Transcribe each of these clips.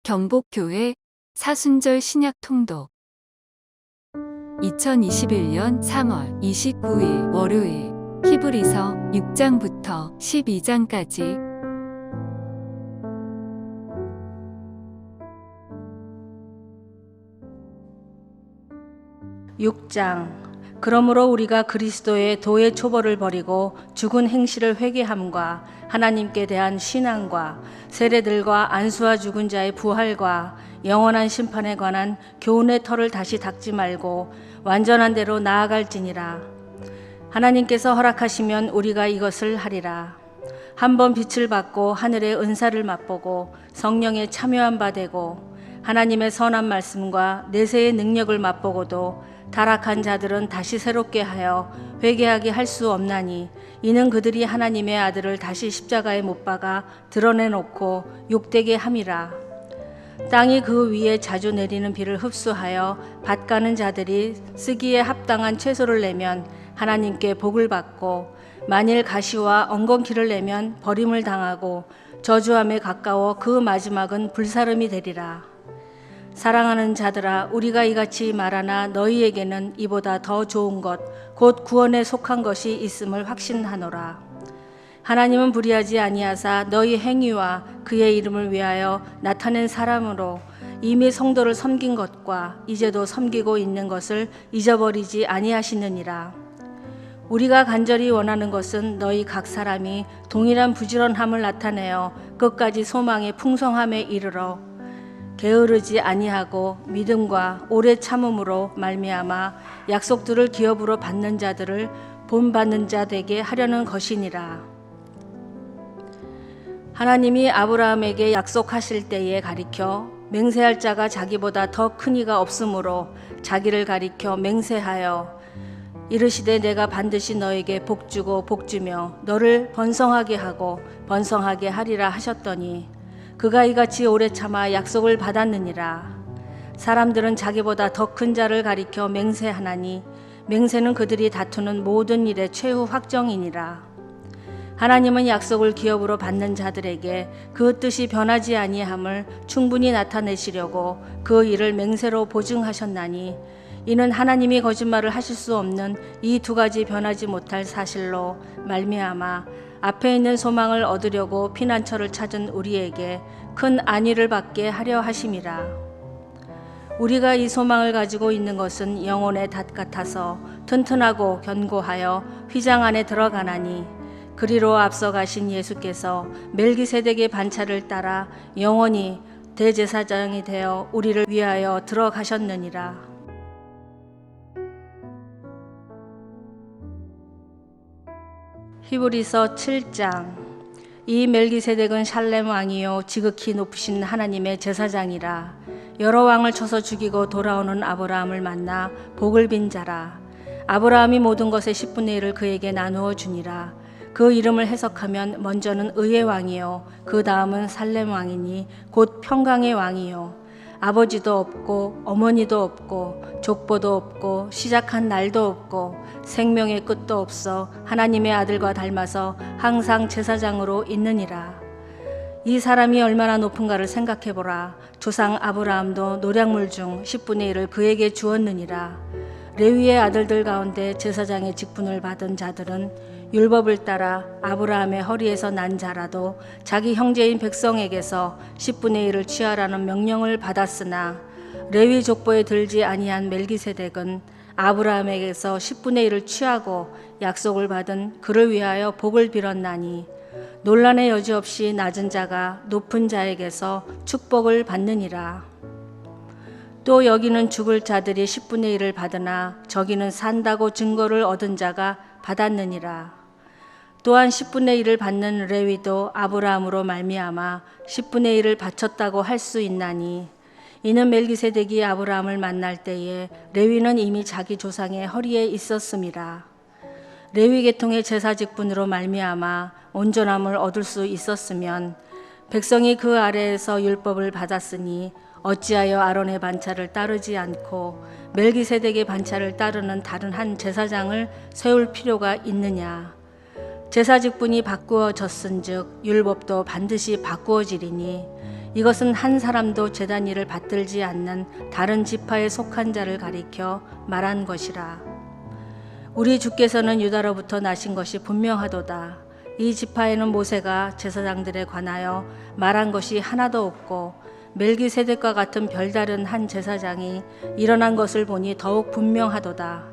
경복교회 사순절 신약 통독 2021년 3월 29일 월요일 히브리서 6장부터 12장까지 6장. 그러므로 우리가 그리스도의 도의 초벌을 버리고 죽은 행실을 회개함과 하나님께 대한 신앙과 세례들과 안수와 죽은 자의 부활과 영원한 심판에 관한 교훈의 털을 다시 닦지 말고 완전한 대로 나아갈지니라. 하나님께서 허락하시면 우리가 이것을 하리라. 한번 빛을 받고 하늘의 은사를 맛보고 성령에 참여한 바 되고 하나님의 선한 말씀과 내세의 능력을 맛보고도 타락한 자들은 다시 새롭게 하여 회개하게 할 수 없나니 이는 그들이 하나님의 아들을 다시 십자가에 못 박아 드러내놓고 욕되게 함이라. 땅이 그 위에 자주 내리는 비를 흡수하여 밭 가는 자들이 쓰기에 합당한 채소를 내면 하나님께 복을 받고 만일 가시와 엉겅퀴를 내면 버림을 당하고 저주함에 가까워 그 마지막은 불사름이 되리라. 사랑하는 자들아, 우리가 이같이 말하나 너희에게는 이보다 더 좋은 것, 곧 구원에 속한 것이 있음을 확신하노라. 하나님은 불의하지 아니하사 너희 행위와 그의 이름을 위하여 나타낸 사람으로 이미 성도를 섬긴 것과 이제도 섬기고 있는 것을 잊어버리지 아니하시느니라. 우리가 간절히 원하는 것은 너희 각 사람이 동일한 부지런함을 나타내어 끝까지 소망의 풍성함에 이르러 게으르지 아니하고 믿음과 오래 참음으로 말미암아 약속들을 기업으로 받는 자들을 본받는 자 되게 하려는 것이니라. 하나님이 아브라함에게 약속하실 때에 가리켜 맹세할 자가 자기보다 더 큰 이가 없으므로 자기를 가리켜 맹세하여 이르시되 내가 반드시 너에게 복주고 복주며 너를 번성하게 하고 번성하게 하리라 하셨더니 그가 이같이 오래 참아 약속을 받았느니라. 사람들은 자기보다 더 큰 자를 가리켜 맹세하나니 맹세는 그들이 다투는 모든 일의 최후 확정이니라. 하나님은 약속을 기업으로 받는 자들에게 그 뜻이 변하지 아니함을 충분히 나타내시려고 그 일을 맹세로 보증하셨나니 이는 하나님이 거짓말을 하실 수 없는 이 두 가지 변하지 못할 사실로 말미암아 앞에 있는 소망을 얻으려고 피난처를 찾은 우리에게 큰 안위를 받게 하려 하심이라. 우리가 이 소망을 가지고 있는 것은 영혼의 닷 같아서 튼튼하고 견고하여 휘장 안에 들어가나니 그리로 앞서 가신 예수께서 멜기세덱의 반차를 따라 영원히 대제사장이 되어 우리를 위하여 들어가셨느니라. 히브리서 7장. 이 멜기세덱은 샬렘 왕이요 지극히 높으신 하나님의 제사장이라. 여러 왕을 쳐서 죽이고 돌아오는 아브라함을 만나 복을 빈 자라. 아브라함이 모든 것의 10분의 1을 그에게 나누어 주니라. 그 이름을 해석하면 먼저는 의의 왕이요 그 다음은 살렘 왕이니 곧 평강의 왕이요 아버지도 없고 어머니도 없고 족보도 없고 시작한 날도 없고 생명의 끝도 없어 하나님의 아들과 닮아서 항상 제사장으로 있느니라. 이 사람이 얼마나 높은가를 생각해보라. 조상 아브라함도 노략물 중 10분의 1을 그에게 주었느니라. 레위의 아들들 가운데 제사장의 직분을 받은 자들은 율법을 따라 아브라함의 허리에서 난 자라도 자기 형제인 백성에게서 10분의 1을 취하라는 명령을 받았으나 레위 족보에 들지 아니한 멜기세덱은 아브라함에게서 10분의 1을 취하고 약속을 받은 그를 위하여 복을 빌었나니 논란의 여지 없이 낮은 자가 높은 자에게서 축복을 받느니라. 또 여기는 죽을 자들이 10분의 1을 받으나 저기는 산다고 증거를 얻은 자가 받았느니라. 또한 10분의 1을 받는 레위도 아브라함으로 말미암아 10분의 1을 바쳤다고 할 수 있나니 이는 멜기세덱이 아브라함을 만날 때에 레위는 이미 자기 조상의 허리에 있었음이라. 레위 계통의 제사 직분으로 말미암아 온전함을 얻을 수 있었으면 백성이 그 아래에서 율법을 받았으니 어찌하여 아론의 반차를 따르지 않고 멜기세덱의 반차를 따르는 다른 한 제사장을 세울 필요가 있느냐. 제사 직분이 바꾸어졌은즉 율법도 반드시 바꾸어지리니 이것은 한 사람도 제단 일을 받들지 않는 다른 지파에 속한 자를 가리켜 말한 것이라. 우리 주께서는 유다로부터 나신 것이 분명하도다. 이 지파에는 모세가 제사장들에 관하여 말한 것이 하나도 없고 멜기세덱과 같은 별다른 한 제사장이 일어난 것을 보니 더욱 분명하도다.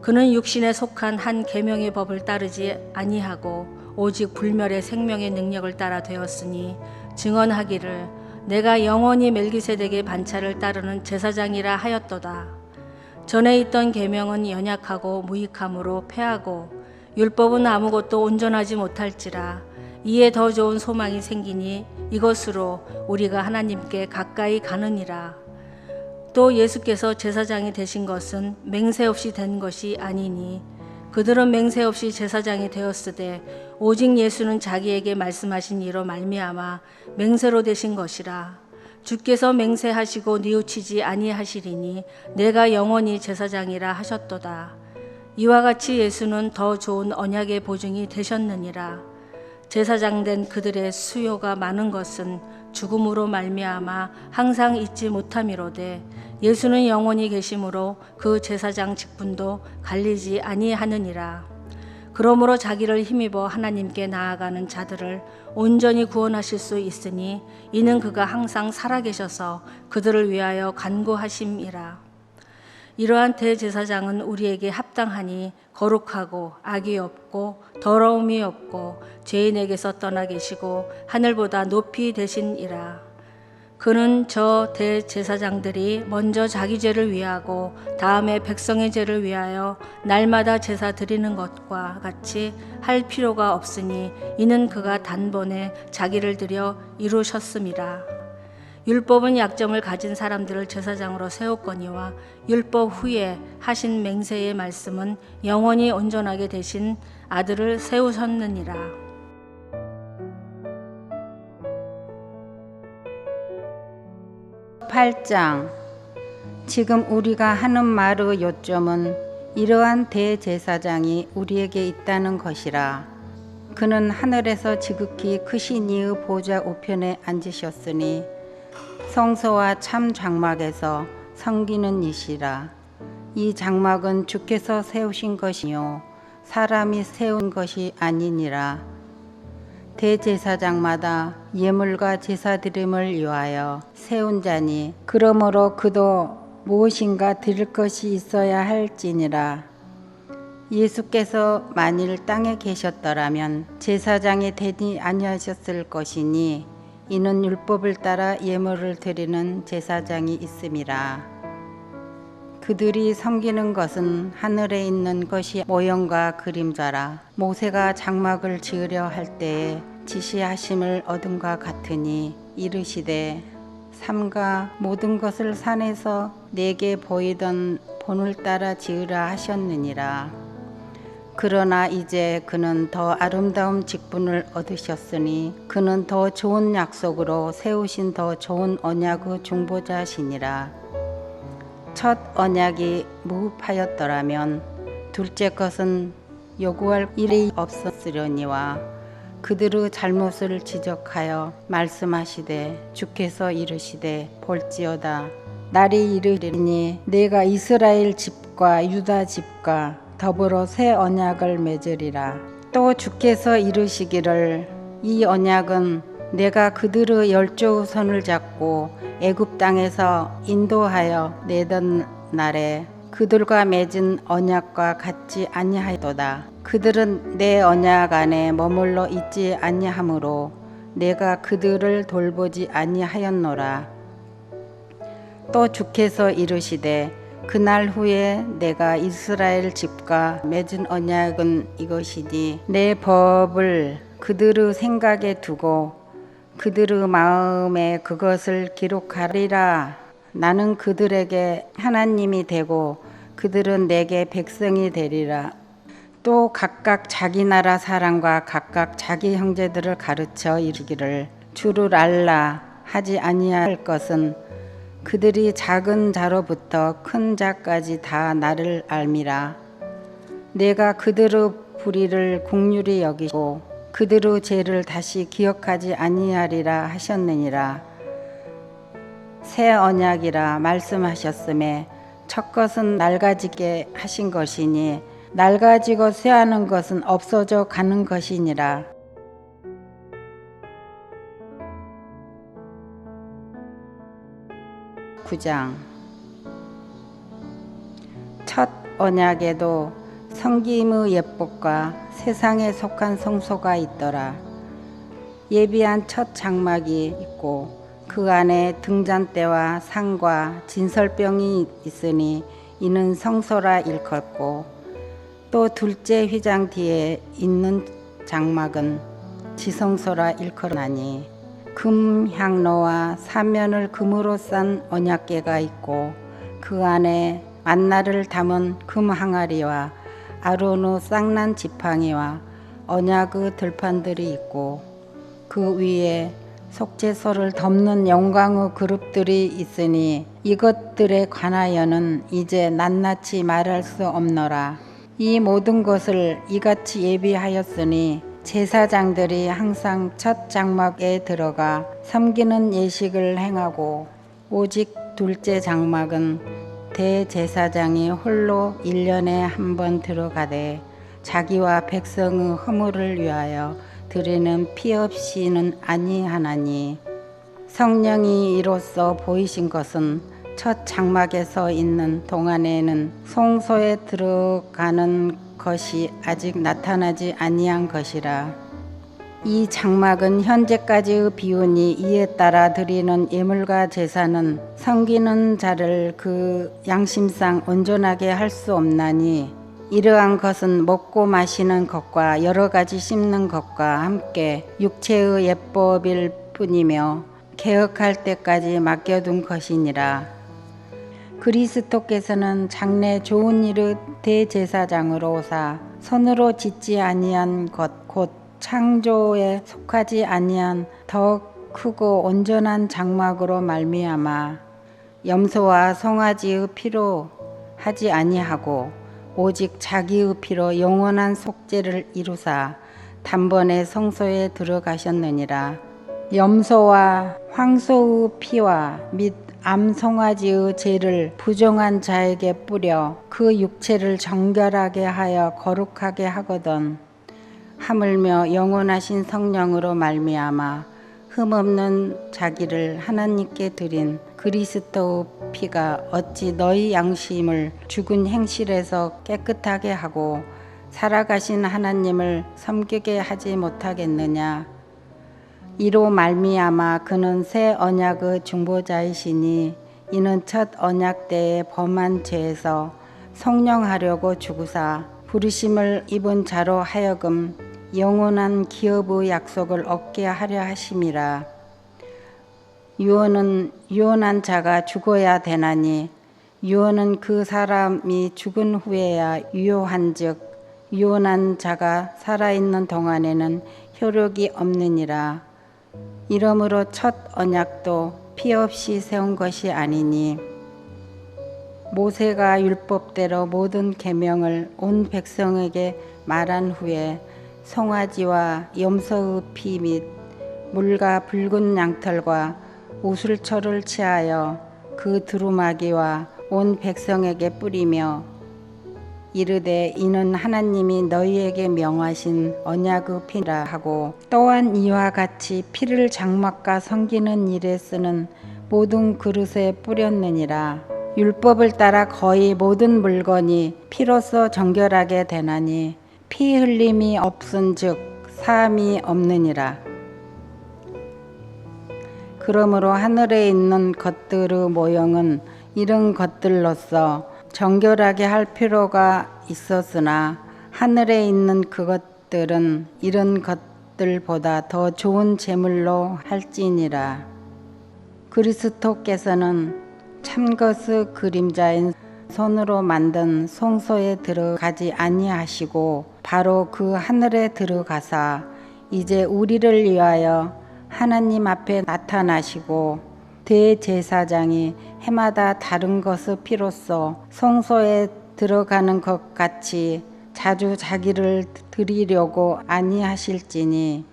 그는 육신에 속한 한 계명의 법을 따르지 아니하고 오직 불멸의 생명의 능력을 따라 되었으니 증언하기를 내가 영원히 멜기세덱의 반차를 따르는 제사장이라 하였도다. 전에 있던 계명은 연약하고 무익함으로 패하고 율법은 아무것도 온전하지 못할지라. 이에 더 좋은 소망이 생기니 이것으로 우리가 하나님께 가까이 가느니라. 또 예수께서 제사장이 되신 것은 맹세 없이 된 것이 아니니 그들은 맹세 없이 제사장이 되었으되 오직 예수는 자기에게 말씀하신 이로 말미암아 맹세로 되신 것이라. 주께서 맹세하시고 뉘우치지 아니하시리니 내가 영원히 제사장이라 하셨도다. 이와 같이 예수는 더 좋은 언약의 보증이 되셨느니라. 제사장 된 그들의 수요가 많은 것은 죽음으로 말미암아 항상 잊지 못함이로되 예수는 영원히 계심으로 그 제사장 직분도 갈리지 아니하느니라. 그러므로 자기를 힘입어 하나님께 나아가는 자들을 온전히 구원하실 수 있으니 이는 그가 항상 살아계셔서 그들을 위하여 간구하심이라. 이러한 대제사장은 우리에게 합당하니 거룩하고 악이 없고 더러움이 없고 죄인에게서 떠나 계시고 하늘보다 높이 되신이라. 그는 저 대제사장들이 먼저 자기 죄를 위하고 다음에 백성의 죄를 위하여 날마다 제사 드리는 것과 같이 할 필요가 없으니 이는 그가 단번에 자기를 드려 이루셨음이라. 율법은 약점을 가진 사람들을 제사장으로 세웠거니와 율법 후에 하신 맹세의 말씀은 영원히 온전하게 되신 아들을 세우셨느니라. 팔장 지금 우리가 하는 말의 요점은 이러한 대제사장이 우리에게 있다는 것이라. 그는 하늘에서 지극히 크신 이의 보좌 우편에 앉으셨으니 성소와 참 장막에서 섬기는 이시라. 이 장막은 주께서 세우신 것이요 사람이 세운 것이 아니니라. 대제사장마다 예물과 제사드림을 위하여 세운 자니 그러므로 그도 무엇인가 드릴 것이 있어야 할지니라. 예수께서 만일 땅에 계셨더라면 제사장이 되지 아니하셨을 것이니 이는 율법을 따라 예물을 드리는 제사장이 있음이라. 그들이 섬기는 것은 하늘에 있는 것이 모형과 그림자라. 모세가 장막을 지으려 할 때에 지시하심을 얻음과 같으니 이르시되 삼가 모든 것을 산에서 내게 보이던 본을 따라 지으라 하셨느니라. 그러나 이제 그는 더 아름다운 직분을 얻으셨으니 그는 더 좋은 약속으로 세우신 더 좋은 언약의 중보자시니라. 첫 언약이 무흡하였더라면 둘째 것은 요구할 일이 없었으려니와 그들의 잘못을 지적하여 말씀하시되 주께서 이르시되 볼지어다 날이 이르리니 내가 이스라엘 집과 유다 집과 더불어 새 언약을 맺으리라. 또 주께서 이르시기를 이 언약은 내가 그들의 열조의 손을 잡고 애굽 땅에서 인도하여 내던 날에 그들과 맺은 언약과 같지 아니하도다. 그들은 내 언약 안에 머물러 있지 아니하므로 내가 그들을 돌보지 아니하였노라. 또 주께서 이르시되 그날 후에 내가 이스라엘 집과 맺은 언약은 이것이니 내 법을 그들의 생각에 두고 그들의 마음에 그것을 기록하리라. 나는 그들에게 하나님이 되고 그들은 내게 백성이 되리라. 또 각각 자기 나라 사람과 각각 자기 형제들을 가르쳐 이르기를 주를 알라 하지 아니할 것은 그들이 작은 자로부터 큰 자까지 다 나를 알미라. 내가 그들의 불의를 긍휼히 여기고 그대로 죄를 다시 기억하지 아니하리라 하셨느니라. 새 언약이라 말씀하셨음에 첫 것은 낡아지게 하신 것이니 낡아지고 쇠하는 것은 없어져 가는 것이니라. (9장) 첫 언약에도 성김의 예법과 세상에 속한 성소가 있더라. 예비한 첫 장막이 있고 그 안에 등잔대와 상과 진설병이 있으니 이는 성소라 일컫고, 또 둘째 휘장 뒤에 있는 장막은 지성소라 일컬나니, 금 향로와 사면을 금으로 싼 언약궤가 있고 그 안에 만나를 담은 금 항아리와 아론의 쌍난 지팡이와 언약의 들판들이 있고, 그 위에 속죄소를 덮는 영광의 그룹들이 있으니 이것들에 관하여는 이제 낱낱이 말할 수 없노라. 이 모든 것을 이같이 예비하였으니 제사장들이 항상 첫 장막에 들어가 섬기는 예식을 행하고, 오직 둘째 장막은 대제사장이 홀로 1년에 한 번 들어가되 자기와 백성의 허물을 위하여 드리는 피 없이는 아니하나니, 성령이 이로써 보이신 것은 첫 장막에서 있는 동안에는 성소에 들어가는 것이 아직 나타나지 아니한 것이라. 이 장막은 현재까지의 비유니 이에 따라 드리는 예물과 제사는 섬기는 자를 그 양심상 온전하게 할 수 없나니, 이러한 것은 먹고 마시는 것과 여러 가지 씹는 것과 함께 육체의 예법일 뿐이며 개혁할 때까지 맡겨둔 것이니라. 그리스도께서는 장래 좋은 일의 대제사장으로 오사 손으로 짓지 아니한 것 곧 창조에 속하지 아니한 더 크고 온전한 장막으로 말미암아 염소와 송아지의 피로 하지 아니하고 오직 자기의 피로 영원한 속죄를 이루사 단번에 성소에 들어가셨느니라. 염소와 황소의 피와 및 암송아지의 죄를 부정한 자에게 뿌려 그 육체를 정결하게 하여 거룩하게 하거든, 하물며 영원하신 성령으로 말미암아 흠없는 자기를 하나님께 드린 그리스도의 피가 어찌 너희 양심을 죽은 행실에서 깨끗하게 하고 살아가신 하나님을 섬기게 하지 못하겠느냐. 이로 말미암아 그는 새 언약의 중보자이시니, 이는 첫 언약 때에 범한 죄에서 성령하려고 죽으사 부르심을 입은 자로 하여금 영원한 기업의 약속을 얻게 하려 하심이라. 유언은 유언한 자가 죽어야 되나니, 유언은 그 사람이 죽은 후에야 유효한즉 유언한 자가 살아있는 동안에는 효력이 없느니라. 이러므로 첫 언약도 피 없이 세운 것이 아니니, 모세가 율법대로 모든 계명을 온 백성에게 말한 후에 송아지와 염소의 피 및 물과 붉은 양털과 우슬초를 취하여 그 두루마기와 온 백성에게 뿌리며 이르되 이는 하나님이 너희에게 명하신 언약의 피라 하고, 또한 이와 같이 피를 장막과 섬기는 일에 쓰는 모든 그릇에 뿌렸느니라. 율법을 따라 거의 모든 물건이 피로써 정결하게 되나니 피 흘림이 없은즉 사함이 없느니라. 그러므로 하늘에 있는 것들의 모형은 이런 것들로서 정결하게 할 필요가 있었으나, 하늘에 있는 그것들은 이런 것들보다 더 좋은 제물로 할지니라. 그리스도께서는 참것의 그림자인 손으로 만든 성소에 들어가지 아니하시고 바로 그 하늘에 들어가사 이제 우리를 위하여 하나님 앞에 나타나시고, 대제사장이 해마다 다른 것의 피로써 성소에 들어가는 것 같이 자주 자기를 드리려고 아니하실지니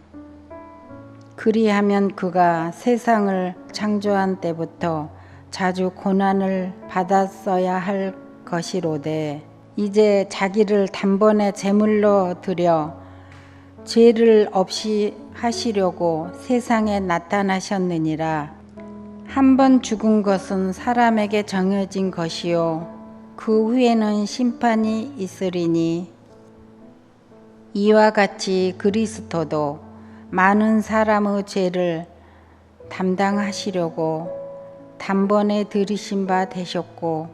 그리하면 그가 세상을 창조한 때부터 자주 고난을 받았어야 할 것이로되 이제 자기를 단번에 제물로 드려 죄를 없이 하시려고 세상에 나타나셨느니라. 한 번 죽은 것은 사람에게 정해진 것이요 그 후에는 심판이 있으리니 이와 같이 그리스도도 많은 사람의 죄를 담당하시려고 단번에 들이신 바 되셨고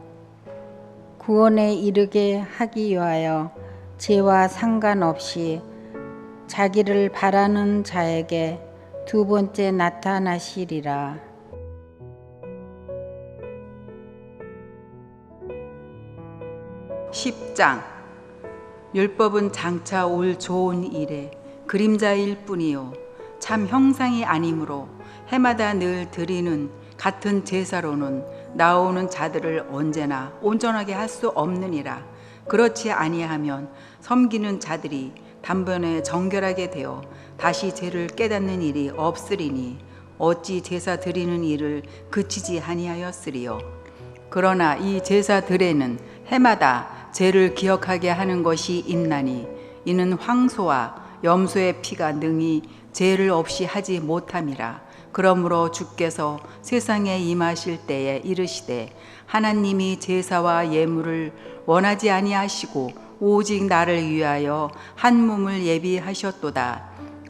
구원에 이르게 하기 위하여 죄와 상관없이 자기를 바라는 자에게 두 번째 나타나시리라. 10장 율법은 장차 올 좋은 일에 그림자일 뿐이요 참 형상이 아니므로 해마다 늘 드리는 같은 제사로는 나오는 자들을 언제나 온전하게 할 수 없느니라. 그렇지 아니하면 섬기는 자들이 단번에 정결하게 되어 다시 죄를 깨닫는 일이 없으리니 어찌 제사 드리는 일을 그치지 아니하였으리요. 그러나 이 제사들에는 해마다 죄를 기억하게 하는 것이 있나니 이는 황소와 염소의 피가 능히 죄를 없이 하지 못함이라. 그러므로 주께서 세상에 임하실 때에 이르시되 하나님이 제사와 예물을 원하지 아니하시고 오직 나를 위하여 한 몸을 예비하셨도다.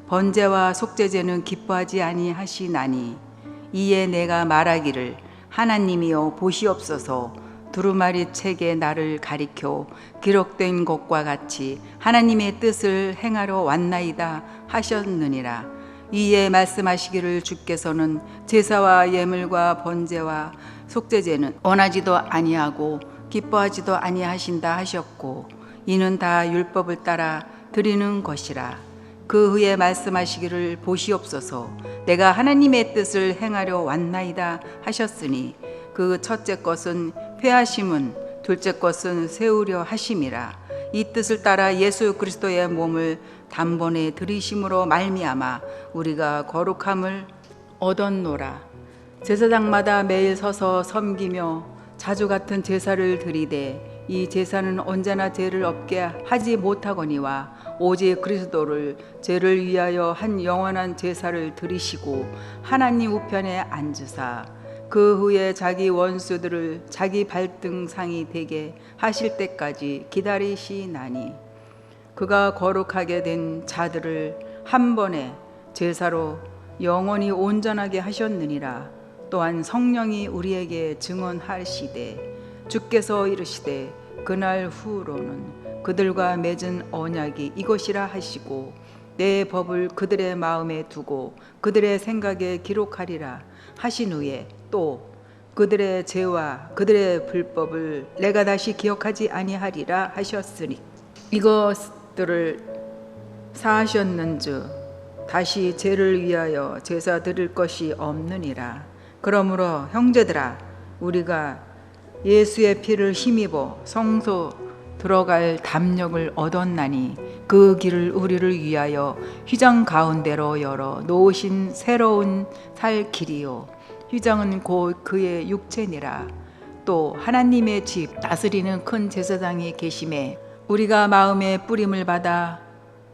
번제와 속죄제는 기뻐하지 아니하시나니 이에 내가 말하기를 하나님이여 보시옵소서. 두루마리 책에 나를 가리켜 기록된 것과 같이 하나님의 뜻을 행하러 왔나이다 하셨느니라. 이에 말씀하시기를 주께서는 제사와 예물과 번제와 속죄제는 원하지도 아니하고 기뻐하지도 아니하신다 하셨고 이는 다 율법을 따라 드리는 것이라. 그 후에 말씀하시기를 보시옵소서. 내가 하나님의 뜻을 행하려 왔나이다 하셨으니 그 첫째 것은 회하심은 둘째 것은 세우려 하심이라. 이 뜻을 따라 예수 그리스도의 몸을 단번에 들이심으로 말미암아 우리가 거룩함을 얻었노라. 제사장마다 매일 서서 섬기며 자주 같은 제사를 드리되 이 제사는 언제나 죄를 없게 하지 못하거니와 오직 그리스도를 죄를 위하여 한 영원한 제사를 드리시고 하나님 우편에 앉으사 그 후에 자기 원수들을 자기 발등상이 되게 하실 때까지 기다리시나니 그가 거룩하게 된 자들을 한 번에 제사로 영원히 온전하게 하셨느니라. 또한 성령이 우리에게 증언하시되 주께서 이르시되 그날 후로는 그들과 맺은 언약이 이것이라 하시고 내 법을 그들의 마음에 두고 그들의 생각에 기록하리라 하신 후에 또 그들의 죄와 그들의 불법을 내가 다시 기억하지 아니하리라 하셨으니 이것들을 사하셨는즉 다시 죄를 위하여 제사 드릴 것이 없느니라. 그러므로 형제들아 우리가 예수의 피를 힘입어 성소 들어갈 담력을 얻었나니 그 길을 우리를 위하여 휘장 가운데로 열어 놓으신 새로운 살 길이요 휘장은 곧 그의 육체니라. 또 하나님의 집 다스리는 큰 제사장이 계심에 우리가 마음의 뿌림을 받아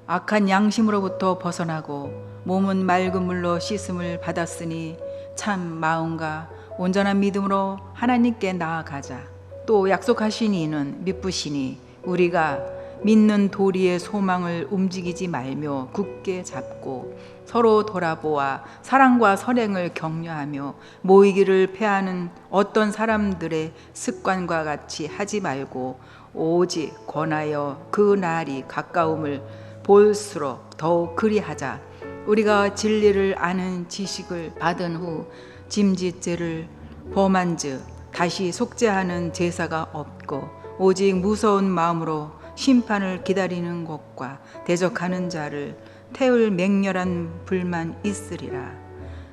악한 양심으로부터 벗어나고 몸은 맑은 물로 씻음을 받았으니 참 마음과 온전한 믿음으로 하나님께 나아가자. 또 약속하신 이는 미쁘시니 우리가 믿는 도리의 소망을 움직이지 말며 굳게 잡고 서로 돌아보아 사랑과 선행을 격려하며 모이기를 패하는 어떤 사람들의 습관과 같이 하지 말고 오직 권하여 그 날이 가까움을 볼수록 더욱 그리하자. 우리가 진리를 아는 지식을 받은 후 짐짓죄를 범한즉 다시 속죄하는 제사가 없고 오직 무서운 마음으로 심판을 기다리는 것과 대적하는 자를 태울 맹렬한 불만 있으리라.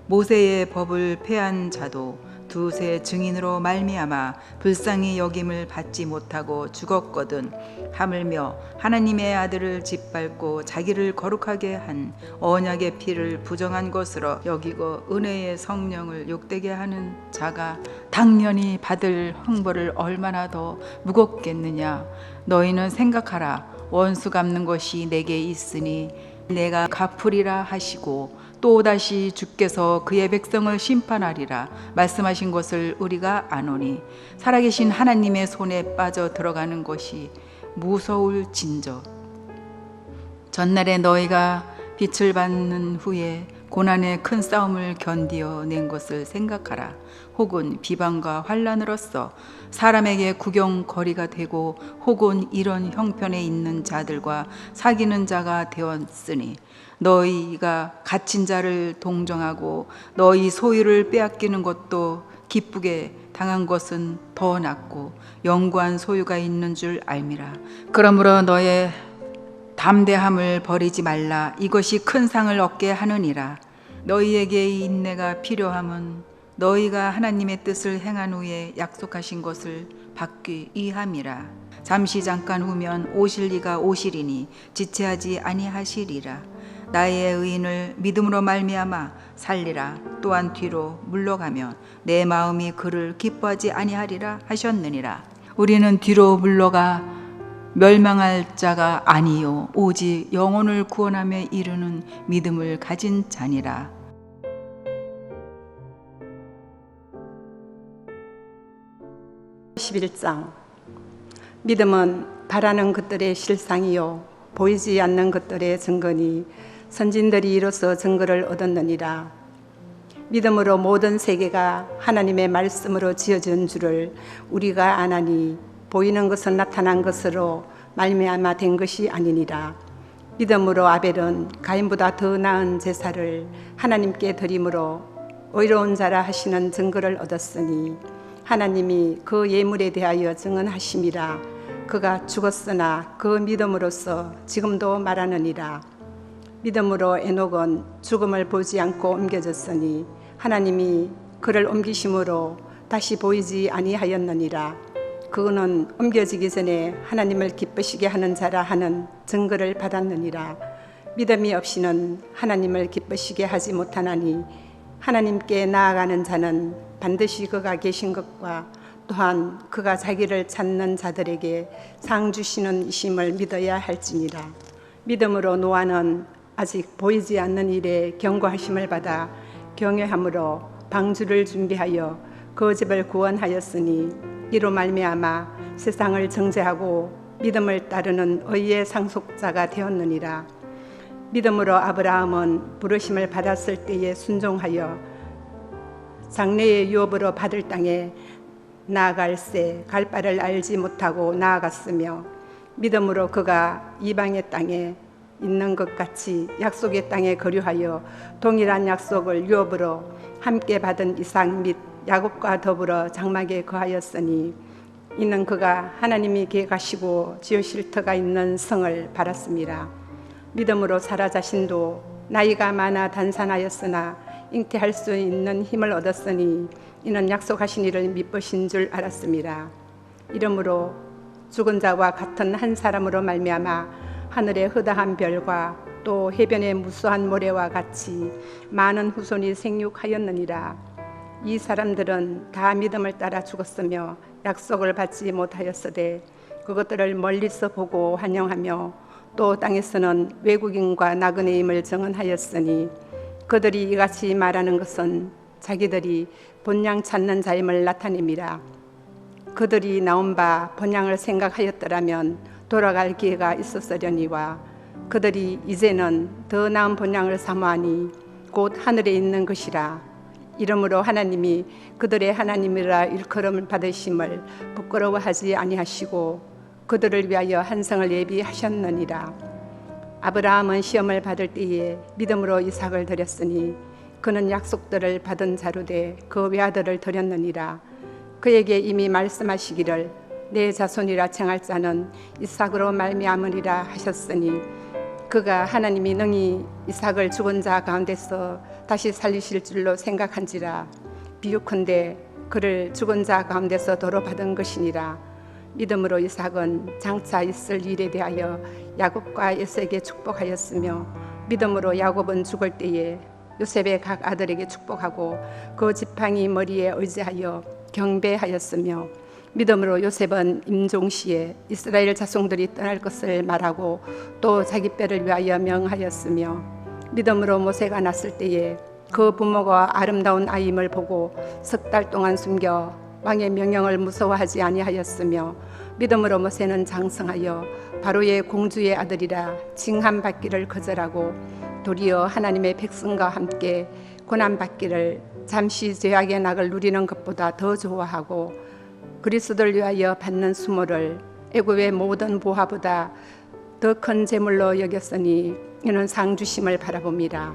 모세의 법을 폐한 자도 두세 증인으로 말미암아 불쌍히 여김을 받지 못하고 죽었거든. 하물며 하나님의 아들을 짓밟고 자기를 거룩하게 한 언약의 피를 부정한 것으로 여기고 은혜의 성령을 욕되게 하는 자가 당연히 받을 형벌을 얼마나 더 무겁겠느냐. 너희는 생각하라. 원수 갚는 것이 내게 있으니 내가 갚으리라 하시고 또다시 주께서 그의 백성을 심판하리라 말씀하신 것을 우리가 아노니 살아계신 하나님의 손에 빠져 들어가는 것이 무서울진저. 전날에 너희가 빛을 받는 후에 고난의 큰 싸움을 견디어 낸 것을 생각하라. 혹은 비방과 환란으로서 사람에게 구경거리가 되고 혹은 이런 형편에 있는 자들과 사귀는 자가 되었으니 너희가 갇힌 자를 동정하고 너희 소유를 빼앗기는 것도 기쁘게 당한 것은 더 낫고 영구한 소유가 있는 줄 알미라. 그러므로 너의 담대함을 버리지 말라. 이것이 큰 상을 얻게 하느니라. 너희에게 이 인내가 필요함은 너희가 하나님의 뜻을 행한 후에 약속하신 것을 받기 위함이라. 잠깐 후면 오실 이가 오시리니 지체하지 아니하시리라. 나의 의인을 믿음으로 말미암아 살리라. 또한 뒤로 물러가면 내 마음이 그를 기뻐하지 아니하리라 하셨느니라. 우리는 뒤로 물러가 멸망할 자가 아니요 오직 영혼을 구원하며 이르는 믿음을 가진 자니라. 믿음은 바라는 것들의 실상이요 보이지 않는 것들의 증거니 선진들이 이로써 증거를 얻었느니라. 믿음으로 모든 세계가 하나님의 말씀으로 지어진 줄을 우리가 아나니 보이는 것은 나타난 것으로 말미암아 된 것이 아니니라. 믿음으로 아벨은 가인보다 더 나은 제사를 하나님께 드림으로 의로운 자라 하시는 증거를 얻었으니 하나님이 그 예물에 대하여 증언하심이라. 그가 죽었으나 그 믿음으로써 지금도 말하느니라. 믿음으로 에녹은 죽음을 보지 않고 옮겨졌으니 하나님이 그를 옮기심으로 다시 보이지 아니하였느니라. 그는 옮겨지기 전에 하나님을 기쁘시게 하는 자라 하는 증거를 받았느니라. 믿음이 없이는 하나님을 기쁘시게 하지 못하나니 하나님께 나아가는 자는 반드시 그가 계신 것과 또한 그가 자기를 찾는 자들에게 상 주시는 이심을 믿어야 할지니라. 믿음으로 노아는 아직 보이지 않는 일에 경고하심을 받아 경외함으로 방주를 준비하여 그 집을 구원하였으니 이로 말미암아 세상을 정죄하고 믿음을 따르는 의의 상속자가 되었느니라. 믿음으로 아브라함은 부르심을 받았을 때에 순종하여 장래의 유업으로 받을 땅에 나아갈새 갈 바를 알지 못하고 나아갔으며 믿음으로 그가 이방의 땅에 있는 것 같이 약속의 땅에 거류하여 동일한 약속을 유업으로 함께 받은 이삭 및 야곱과 더불어 장막에 거하였으니 이는 그가 하나님이 계획하시고 지으실 터가 있는 성을 바랐습니다. 믿음으로 사라 자신도 나이가 많아 단산하였으나 잉태할 수 있는 힘을 얻었으니 이는 약속하신 이를 미쁘신 줄 알았습니다. 이러므로 죽은 자와 같은 한 사람으로 말미암아 하늘의 허다한 별과 또 해변의 무수한 모래와 같이 많은 후손이 생육하였느니라. 이 사람들은 다 믿음을 따라 죽었으며 약속을 받지 못하였으되 그것들을 멀리서 보고 환영하며 또 땅에서는 외국인과 나그네임을 증언하였으니 그들이 이같이 말하는 것은 자기들이 본향 찾는 자임을 나타냅니다. 그들이 나온 바 본향을 생각하였더라면 돌아갈 기회가 있었으려니와 그들이 이제는 더 나은 본향을 사모하니 곧 하늘에 있는 것이라. 이러므로 하나님이 그들의 하나님이라 일컬음을 받으심을 부끄러워하지 아니하시고 그들을 위하여 한 성을 예비하셨느니라. 아브라함은 시험을 받을 때에 믿음으로 이삭을 드렸으니 그는 약속들을 받은 자로 돼 그 외아들을 드렸느니라. 그에게 이미 말씀하시기를 내 자손이라 칭할 자는 이삭으로 말미암으리라 하셨으니 그가 하나님이 능히 이삭을 죽은 자 가운데서 다시 살리실 줄로 생각한지라. 비유컨대 그를 죽은 자 가운데서 도로 받은 것이니라. 믿음으로 이삭은 장차 있을 일에 대하여 야곱과 에서에게 축복하였으며 믿음으로 야곱은 죽을 때에 요셉의 각 아들에게 축복하고 그 지팡이 머리에 의지하여 경배하였으며 믿음으로 요셉은 임종시에 이스라엘 자손들이 떠날 것을 말하고 또 자기 뼈를 위하여 명하였으며 믿음으로 모세가 났을 때에 그 부모가 아름다운 아임을 보고 3달 동안 숨겨 왕의 명령을 무서워하지 아니하였으며 믿음으로 모세는 장성하여 바로의 공주의 아들이라 칭함받기를 거절하고 도리어 하나님의 백성과 함께 고난받기를 잠시 죄악의 낙을 누리는 것보다 더 좋아하고 그리스도를 위하여 받는 수모를 애굽의 모든 보화보다 더 큰 재물로 여겼으니 이는 상 주심을 바라봅니다.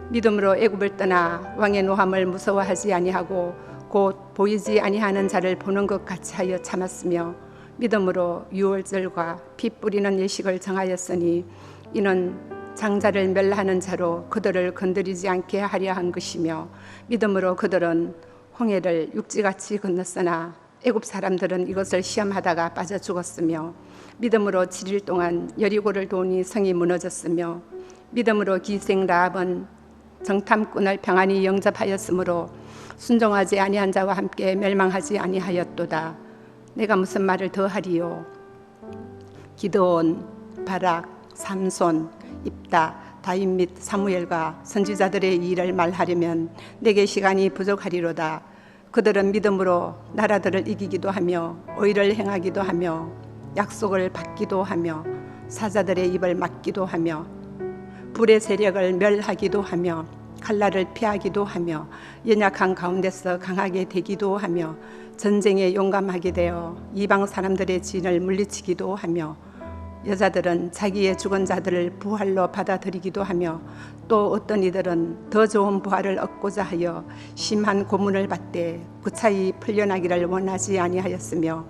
믿음으로 애굽을 떠나 왕의 노함을 무서워하지 아니하고 곧 보이지 아니하는 자를 보는 것 같이 하여 참았으며 믿음으로 유월절과 피 뿌리는 예식을 정하였으니 이는 장자를 멸하는 자로 그들을 건드리지 않게 하려 한 것이며 믿음으로 그들은 홍해를 육지같이 건넜으나 애굽 사람들은 이것을 시험하다가 빠져 죽었으며 믿음으로 7일 동안 여리고를 도니 성이 무너졌으며 믿음으로 기생 라합은 정탐꾼을 평안히 영접하였으므로 순종하지 아니한 자와 함께 멸망하지 아니하였도다. 내가 무슨 말을 더 하리요? 기드온, 바락, 삼손, 입다, 다윗 및 사무엘과 선지자들의 일을 말하려면 내게 시간이 부족하리로다. 그들은 믿음으로 나라들을 이기기도 하며 의를 행하기도 하며 약속을 받기도 하며 사자들의 입을 막기도 하며 불의 세력을 멸하기도 하며 칼날을 피하기도 하며 연약한 가운데서 강하게 되기도 하며 전쟁에 용감하게 되어 이방 사람들의 진을 물리치기도 하며 여자들은 자기의 죽은 자들을 부활로 받아들이기도 하며 또 어떤 이들은 더 좋은 부활을 얻고자 하여 심한 고문을 받되 구차히 풀려나기를 원하지 아니하였으며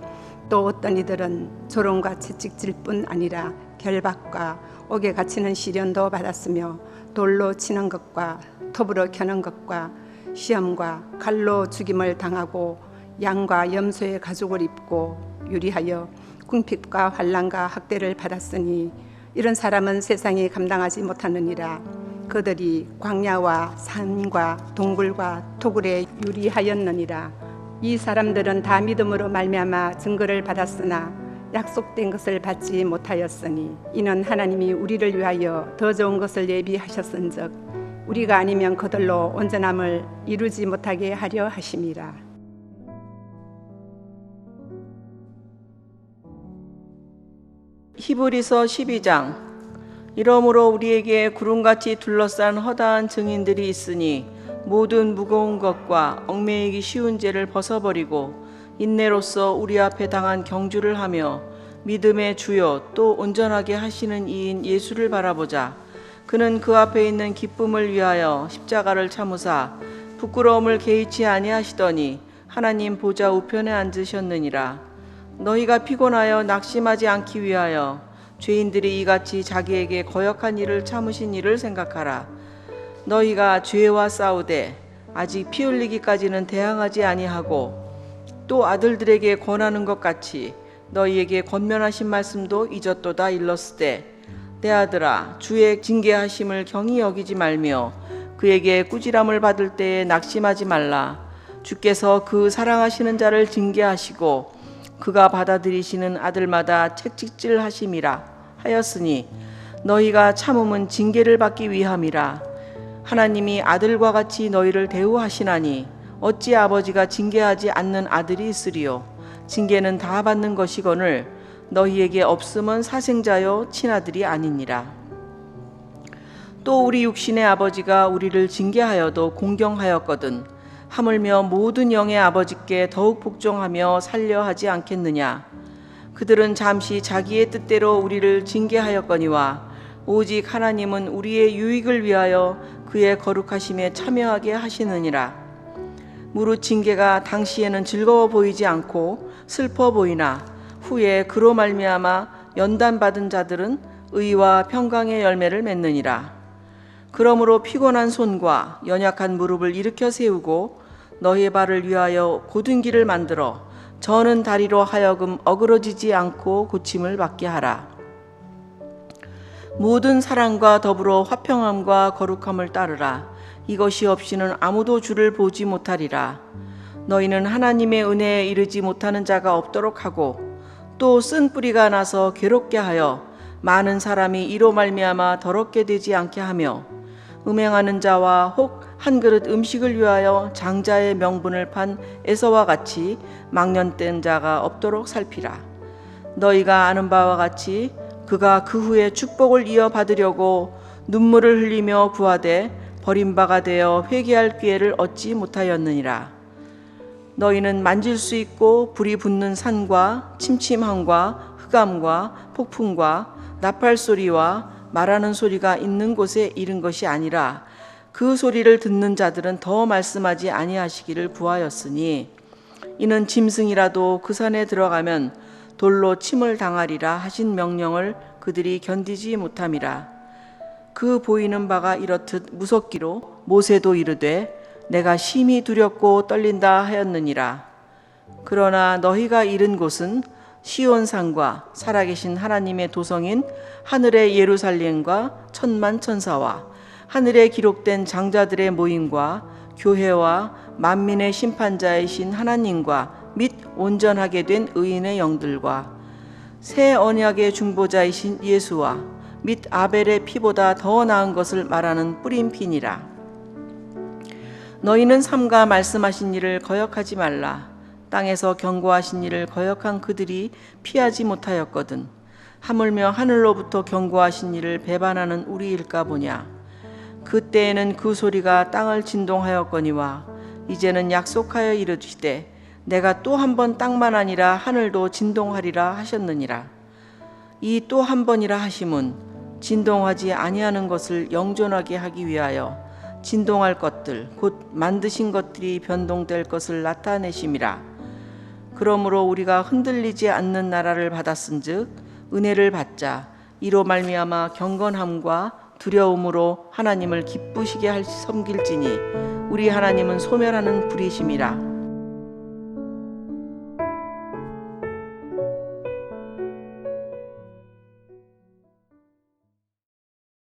또 어떤 이들은 조롱과 채찍질 뿐 아니라 결박과 옥에 갇히는 시련도 받았으며 돌로 치는 것과 톱으로 켜는 것과 시험과 칼로 죽임을 당하고 양과 염소의 가죽을 입고 유리하여 궁핍과 환난과 학대를 받았으니 이런 사람은 세상이 감당하지 못하느니라. 그들이 광야와 산과 동굴과 토굴에 유리하였느니라. 이 사람들은 다 믿음으로 말미암아 증거를 받았으나 약속된 것을 받지 못하였으니 이는 하나님이 우리를 위하여 더 좋은 것을 예비하셨은즉 우리가 아니면 그들로 온전함을 이루지 못하게 하려 하심이라. 히브리서 12장. 이러므로 우리에게 구름같이 둘러싼 허다한 증인들이 있으니 모든 무거운 것과 얽매이기 쉬운 죄를 벗어버리고 인내로써 우리 앞에 당한 경주를 하며 믿음의 주요 또 온전하게 하시는 이인 예수를 바라보자. 그는 그 앞에 있는 기쁨을 위하여 십자가를 참으사 부끄러움을 개의치 아니하시더니 하나님 보좌 우편에 앉으셨느니라. 너희가 피곤하여 낙심하지 않기 위하여 죄인들이 이같이 자기에게 거역한 일을 참으신 일을 생각하라. 너희가 죄와 싸우되 아직 피 흘리기까지는 대항하지 아니하고 또 아들들에게 권하는 것 같이 너희에게 권면하신 말씀도 잊었도다 일렀으되 내 아들아 주의 징계하심을 경히 여기지 말며 그에게 꾸지람을 받을 때에 낙심하지 말라. 주께서 그 사랑하시는 자를 징계하시고 그가 받아들이시는 아들마다 책찍질하심이라 하였으니 너희가 참음은 징계를 받기 위함이라. 하나님이 아들과 같이 너희를 대우하시나니 어찌 아버지가 징계하지 않는 아들이 있으리요. 징계는 다 받는 것이거늘 너희에게 없음은 사생자요 친아들이 아니니라. 또 우리 육신의 아버지가 우리를 징계하여도 공경하였거든 하물며 모든 영의 아버지께 더욱 복종하며 살려 하지 않겠느냐. 그들은 잠시 자기의 뜻대로 우리를 징계하였거니와 오직 하나님은 우리의 유익을 위하여 그의 거룩하심에 참여하게 하시느니라. 무릇 징계가 당시에는 즐거워 보이지 않고 슬퍼 보이나 후에 그로 말미암아 연단받은 자들은 의와 평강의 열매를 맺느니라. 그러므로 피곤한 손과 연약한 무릎을 일으켜 세우고 너희 발을 위하여 곧은 길을 만들어 저는 다리로 하여금 어그러지지 않고 고침을 받게 하라. 모든 사랑과 더불어 화평함과 거룩함을 따르라. 이것이 없이는 아무도 주를 보지 못하리라. 너희는 하나님의 은혜에 이르지 못하는 자가 없도록 하고 또 쓴 뿌리가 나서 괴롭게 하여 많은 사람이 이로 말미암아 더럽게 되지 않게 하며 음행하는 자와 혹 한 그릇 음식을 위하여 장자의 명분을 판 에서와 같이 망년된 자가 없도록 살피라. 너희가 아는 바와 같이 그가 그 후에 축복을 이어받으려고 눈물을 흘리며 구하되 버림바가 되어 회개할 기회를 얻지 못하였느니라. 너희는 만질 수 있고 불이 붙는 산과 침침함과 흑암과 폭풍과 나팔 소리와 말하는 소리가 있는 곳에 이른 것이 아니라 그 소리를 듣는 자들은 더 말씀하지 아니하시기를 구하였으니 이는 짐승이라도 그 산에 들어가면 돌로 침을 당하리라 하신 명령을 그들이 견디지 못함이라. 그 보이는 바가 이렇듯 무섭기로 모세도 이르되 내가 심히 두렵고 떨린다 하였느니라. 그러나 너희가 이른 곳은 시온산과 살아계신 하나님의 도성인 하늘의 예루살렘과 천만 천사와 하늘에 기록된 장자들의 모임과 교회와 만민의 심판자이신 하나님과 및 온전하게 된 의인의 영들과 새 언약의 중보자이신 예수와 및 아벨의 피보다 더 나은 것을 말하는 뿌린 피니라. 너희는 삼가 말씀하신 일을 거역하지 말라. 땅에서 경고하신 일을 거역한 그들이 피하지 못하였거든. 하물며 하늘로부터 경고하신 일을 배반하는 우리일까 보냐. 그때에는 그 소리가 땅을 진동하였거니와 이제는 약속하여 이르시되 내가 또 한 번 땅만 아니라 하늘도 진동하리라 하셨느니라. 이 또 한 번이라 하심은 진동하지 아니하는 것을 영존하게 하기 위하여 진동할 것들 곧 만드신 것들이 변동될 것을 나타내심이라. 그러므로 우리가 흔들리지 않는 나라를 받았은즉 은혜를 받자. 이로 말미암아 경건함과 두려움으로 하나님을 기쁘시게 할 섬길지니 우리 하나님은 소멸하는 불이심이라.